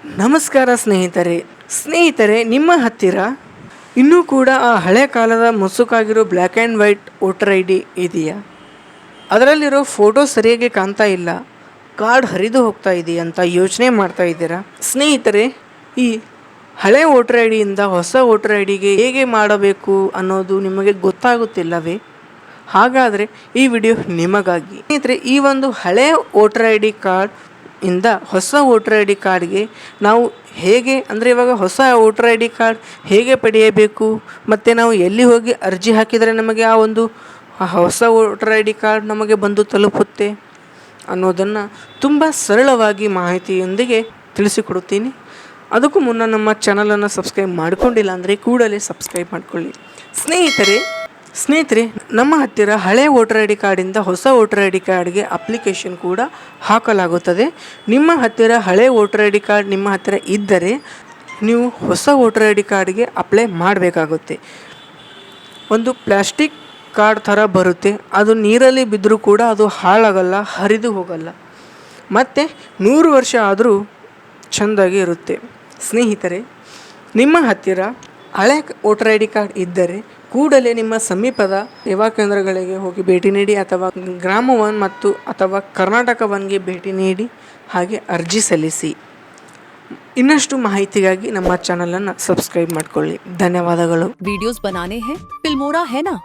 ನಮಸ್ಕಾರ ಸ್ನೇಹಿತರೆ, ನಿಮ್ಮ ಹತ್ತಿರ ಇನ್ನೂ ಕೂಡ ಆ ಹಳೆ ಕಾಲದ ಮುಸುಕಾಗಿರೋ black and white voter I D ಇದೆಯಾ? ಅದರಲ್ಲಿರೋ ಫೋಟೋ ಸರಿಯಾಗಿ ಕಾಣ್ತಾ ಇಲ್ಲ, ಕಾರ್ಡ್ ಹರಿದು ಹೋಗ್ತಾ ಇದೆಯಾ ಅಂತ ಯೋಚನೆ ಮಾಡ್ತಾ ಇದ್ದೀರಾ? ಸ್ನೇಹಿತರೆ, ಈ ಹಳೆ ವೋಟರ್ ಐ ಡಿಯಿಂದ ಹೊಸ ವೋಟರ್ ಐ ಡಿಗೆ ಹೇಗೆ ಮಾಡಬೇಕು ಅನ್ನೋದು ನಿಮಗೆ ಗೊತ್ತಾಗುತ್ತಿಲ್ಲವೇ? ಹಾಗಾದರೆ ಈ ವಿಡಿಯೋ ನಿಮಗಾಗಿ. ಸ್ನೇಹಿತರೆ, ಈ ಒಂದು ಹಳೆ ವೋಟರ್ ಐ ಡಿ ಕಾರ್ಡ್ ಇಂದ ಹೊಸ ವೋಟರ್ ಐ ಡಿ ಕಾರ್ಡ್ಗೆ ನಾವು ಹೇಗೆ ಅಂದರೆ ಇವಾಗ ಹೊಸ ವೋಟರ್ ಐ ಡಿ ಕಾರ್ಡ್ ಹೇಗೆ ಪಡೆಯಬೇಕು, ಮತ್ತು ನಾವು ಎಲ್ಲಿ ಹೋಗಿ ಅರ್ಜಿ ಹಾಕಿದರೆ ನಮಗೆ ಆ ಒಂದು ಹೊಸ ವೋಟರ್ ಐ ಡಿ ಕಾರ್ಡ್ ನಮಗೆ ಬಂದು ತಲುಪುತ್ತೆ ಅನ್ನೋದನ್ನು ತುಂಬ ಸರಳವಾಗಿ ಮಾಹಿತಿಯೊಂದಿಗೆ ತಿಳಿಸಿಕೊಡುತ್ತೀನಿ. ಅದಕ್ಕೂ ಮುನ್ನ ನಮ್ಮ ಚಾನಲನ್ನು ಸಬ್ಸ್ಕ್ರೈಬ್ ಮಾಡಿಕೊಂಡಿಲ್ಲ ಅಂದರೆ ಕೂಡಲೇ ಸಬ್ಸ್ಕ್ರೈಬ್ ಮಾಡಿಕೊಳ್ಳಿ. ಸ್ನೇಹಿತರೆ, ನಮ್ಮ ಹತ್ತಿರ ಹಳೆ ವೋಟರ್ ಐ ಡಿ ಕಾರ್ಡಿಂದ ಹೊಸ ವೋಟರ್ ಐ ಡಿ ಕಾರ್ಡ್ಗೆ ಅಪ್ಲಿಕೇಶನ್ ಕೂಡ ಹಾಕಲಾಗುತ್ತದೆ. ನಿಮ್ಮ ಹತ್ತಿರ ಹಳೆ ವೋಟರ್ ಐ ಡಿ ಕಾರ್ಡ್ ನಿಮ್ಮ ಹತ್ತಿರ ಇದ್ದರೆ ನೀವು ಹೊಸ ವೋಟರ್ ಐ ಡಿ ಕಾರ್ಡ್ಗೆ ಅಪ್ಲೈ ಮಾಡಬೇಕಾಗುತ್ತೆ. ಒಂದು ಪ್ಲಾಸ್ಟಿಕ್ ಕಾರ್ಡ್ ಥರ ಬರುತ್ತೆ, ಅದು ನೀರಲ್ಲಿ ಬಿದ್ದರೂ ಕೂಡ ಅದು ಹಾಳಾಗಲ್ಲ, ಹರಿದು ಹೋಗಲ್ಲ, ಮತ್ತು 100 ವರ್ಷ ಆದರೂ ಚೆಂದಾಗಿ ಇರುತ್ತೆ. ಸ್ನೇಹಿತರೆ, ನಿಮ್ಮ ಹತ್ತಿರ ಹಳೆ ವೋಟರ್ ಐ ಡಿ ಕಾರ್ಡ್ ಇದ್ದರೆ ಕೂಡಲೇ ನಿಮ್ಮ ಸಮೀಪದ ಸೇವಾ ಕೇಂದ್ರಗಳಿಗೆ ಹೋಗಿ ಭೇಟಿ ನೀಡಿ, ಅಥವಾ ಗ್ರಾಮ 1 ಮತ್ತು ಅಥವಾ ಕರ್ನಾಟಕ 1ಗೆ ಭೇಟಿ ನೀಡಿ ಹಾಗೆ ಅರ್ಜಿ ಸಲ್ಲಿಸಿ. ಇನ್ನಷ್ಟು ಮಾಹಿತಿಗಾಗಿ ನಮ್ಮ ಚಾನಲನ್ನು ಸಬ್ಸ್ಕ್ರೈಬ್ ಮಾಡಿಕೊಳ್ಳಿ. ಧನ್ಯವಾದಗಳು. वीडियोस बनाने हैं, फिल्मोरा है ना,